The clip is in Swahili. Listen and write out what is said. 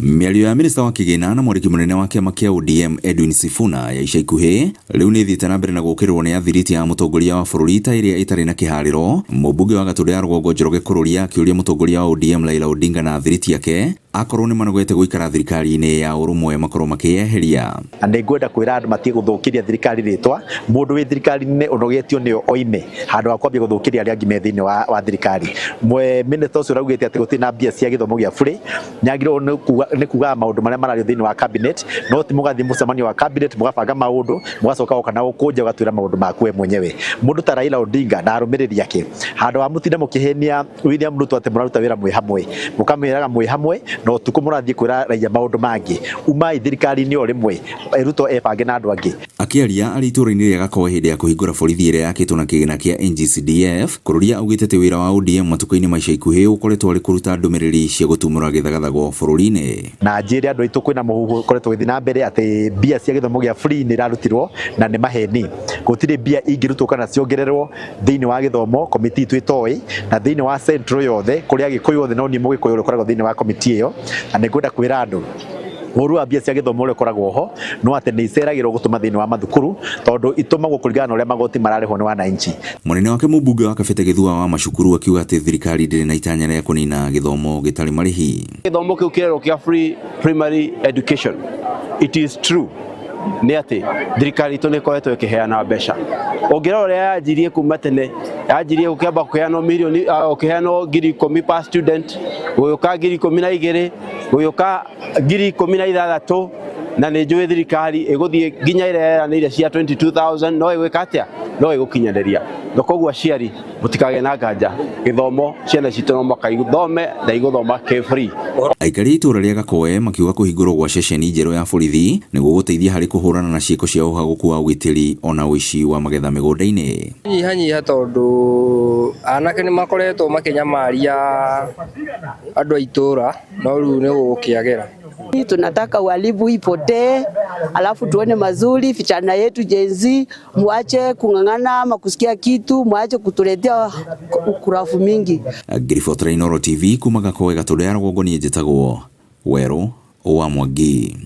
Mĩario ya minista wa kĩgĩna na mwandĩki mũnene wa kĩama kĩa ODM Edwin Sifuna ya ica ikuhĩ rĩu nĩ thiĩte na mbere na gũkĩrĩrwo nĩ athiriti ya mũtongoria wa bũrũri ta ĩrĩa ĩtarĩ na kĩharĩro. Mũmbunge wa Gatũndũ ya rũgongo Njoroge Kũrũria akĩũria mũtongoria wa ODM Raila Odinga na athiriti yake akorwo nĩ manogete gũikara thirikari-inĩ ya ũrũmwe makorwo makĩyeheria. Nĩ ngwenda kwĩra andũ matige gũthũkĩria thirikari rĩtwa. Mũndũ wĩ thirikari-inĩ ũnogetio nĩ oime handũ ha kwambia gũthũkĩria arĩa angĩ me thĩinĩ wa thirikari. Minista ũcio raugĩte atĩ gũtirĩ na mbia cia gĩthomo gĩa bũrĩ, nĩagĩrĩirwo nĩ kugaga maũndũ marĩa marario thĩinĩ wa cabinet, no ti mũgathiĩ mũcemanio wa cabinet mũgabanga maũndũ mũgacoka kana gũkũnja ũgatwĩra maũndũ maku we mwenyewe. Mũndũ ta Raila Odinga na arũmĩrĩri ake handũ wa mũtinde mũkĩhenia William Ruto atĩ mũraruta wĩra mwĩ hamwe, mũkamwĩraga mwĩ hamwe no tuko mũrathiĩ kwĩra raia maũndũ mangĩ, umai thirikari-inĩ o rĩmwe Ruto ebange na andũ angĩ. Akĩaria arĩ itũũra-inĩ rĩa Gakowe hĩndĩ ya kũhingũra borithi ĩrĩa yakĩtwo na kĩgĩna kĩa NGCDF, Kũrũria augĩte atĩ wĩra wa ODM matukũ-inĩ ma ica ikuhĩ ũkoretwo arĩ kũruta ndũmĩrĩri cia gũtumũra gĩthagathago bũrũri-inĩ. Na njĩra andũ aitũ kwĩna mũhuhu ũkoretwo gũthiĩ na mbere atĩ mbia cia gĩthomo gĩa free nĩ irarutirwo na nĩ maheni. Gũtirĩ mbia ingĩrutwo kana ciongererwo thĩinĩ wa gĩthomo komiti itũ ĩtoĩ na thĩinĩ wa central yothe kũrĩa Gĩkũyũ othe no niĩ Mũgĩkũyũ ũkoragwo thĩinĩ wa komiti ĩyo, na nĩ ngwenda kwĩra andũ ũru wa mbia cia gĩthomo ũrĩa ũkoragwo ho no atĩ nĩ iceragĩrwo gũtũma thĩinĩ wa mathukuru tondũ itumagwo kũringana na ũrĩa magoti mararĩhwo nĩ wananchi. Mũnene wake mũmbunge wa Kabete Gĩthua wa macukuru akiuga atĩ thirikari ndĩrĩ na itanya rĩa kũnina gĩthomo gĩtarĩ marĩhi. Gĩthomo kĩu kĩrerwo kĩa free primary education, it is true nĩ atĩ thirikari itũ nĩ ĩkoretwo ĩkĩheana mbeca. Ũngĩrora ũrĩa yanjirie kuma tene, yanjirie gũkĩamba kũheanwo mirioni ũkĩheanwo ngiri 10 per student, gũgĩũka ngiri 12, gũgĩũka ngiri 16, na nĩ njũĩ thirikari ĩgũthiĩ nginya ĩrĩa yeranĩire cia 22,000 no ĩgwĩka atĩa, no ĩgũkinyanĩria. Koguo aciari mũtikagĩe na nganja, gĩthomo ciana citũ no mũhaka ithome na igũthoma kĩ-free. Aikari a itũũra rĩa Gakowe makiuga kũhingũrwo gwa ceceni njerũ ya borithi nĩguo gũteithia harĩ kũhũrana na ciĩko cia ũhagũku wa ũgitĩri ona ũici wa magetha mĩgũnda-inĩ. Nyihanyiha tondũ anake nĩ makoretwo makĩnyamaria andũ a itũũra no rĩu nĩ gũkĩagĩra. Tunataka uhalifu ipotee, alafu tuone mazuri vijana yetu Gen Z, muache kung'ang'ana ama kusikia kitu, muache kutuletea ukurafu mingi. Ngiribotra Inooro TV kuma Gakowe Gatũndũ ya rũgongo niĩ njĩtagwo Werũ wa Mwangi.